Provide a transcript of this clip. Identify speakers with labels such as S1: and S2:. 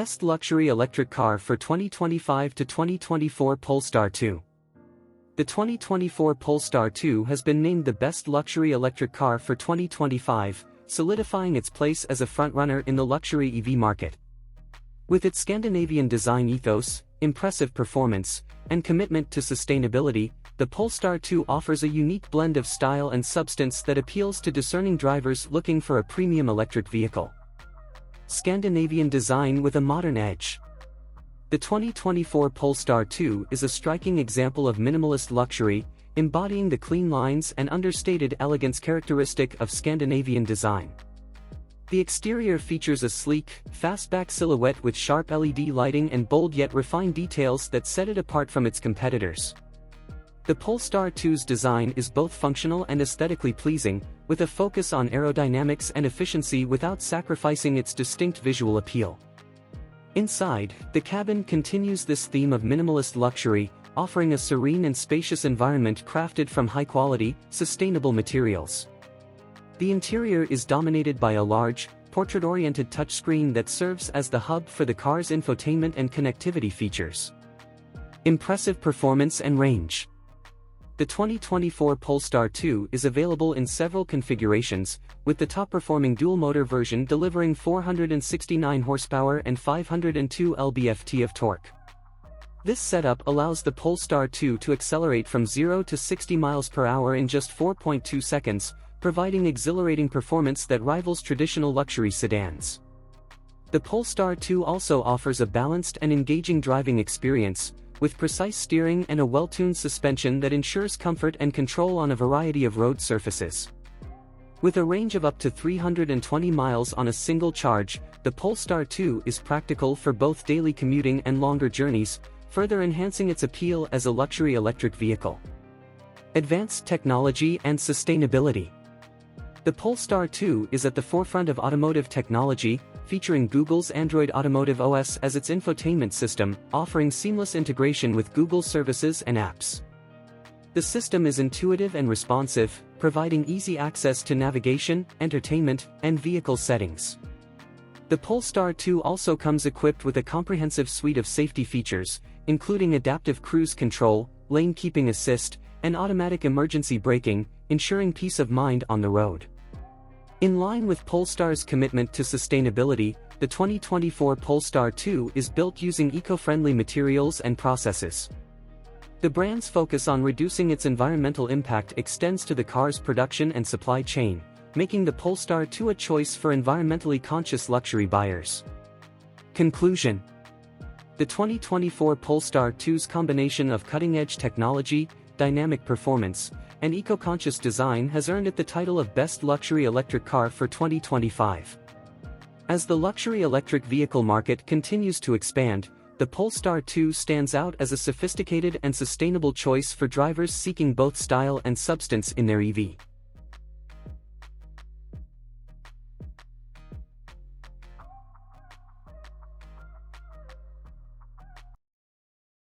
S1: Best Luxury Electric Car for 2025 to 2024 Polestar 2. The 2024 Polestar 2 has been named the best luxury electric car for 2025, solidifying its place as a frontrunner in the luxury EV market. With its Scandinavian design ethos, impressive performance, and commitment to sustainability, the Polestar 2 offers a unique blend of style and substance that appeals to discerning drivers looking for a premium electric vehicle. Scandinavian design with a modern edge. The 2024 Polestar 2 is a striking example of minimalist luxury, embodying the clean lines and understated elegance characteristic of Scandinavian design. The exterior features a sleek, fastback silhouette with sharp LED lighting and bold yet refined details that set it apart from its competitors. The Polestar 2's design is both functional and aesthetically pleasing, with a focus on aerodynamics and efficiency without sacrificing its distinct visual appeal. Inside, the cabin continues this theme of minimalist luxury, offering a serene and spacious environment crafted from high-quality, sustainable materials. The interior is dominated by a large, portrait-oriented touchscreen that serves as the hub for the car's infotainment and connectivity features. Impressive performance and range. The 2024 Polestar 2 is available in several configurations, with the top-performing dual-motor version delivering 469 horsepower and 502 lb-ft of torque. This setup allows the Polestar 2 to accelerate from 0 to 60 miles per hour in just 4.2 seconds, providing exhilarating performance that rivals traditional luxury sedans. The Polestar 2 also offers a balanced and engaging driving experience, with precise steering and a well-tuned suspension that ensures comfort and control on a variety of road surfaces. With a range of up to 320 miles on a single charge, the Polestar 2 is practical for both daily commuting and longer journeys, further enhancing its appeal as a luxury electric vehicle. Advanced technology and sustainability. The Polestar 2 is at the forefront of automotive technology, featuring Google's Android Automotive OS as its infotainment system, offering seamless integration with Google services and apps. The system is intuitive and responsive, providing easy access to navigation, entertainment, and vehicle settings. The Polestar 2 also comes equipped with a comprehensive suite of safety features, including adaptive cruise control, lane keeping assist, and automatic emergency braking, ensuring peace of mind on the road. In line with Polestar's commitment to sustainability, the 2024 Polestar 2 is built using eco-friendly materials and processes. The brand's focus on reducing its environmental impact extends to the car's production and supply chain, making the Polestar 2 a choice for environmentally conscious luxury buyers. Conclusion. The 2024 Polestar 2's combination of cutting-edge technology, dynamic performance, and eco-conscious design has earned it the title of Best Luxury Electric Car for 2025. As the luxury electric vehicle market continues to expand, the Polestar 2 stands out as a sophisticated and sustainable choice for drivers seeking both style and substance in their EV.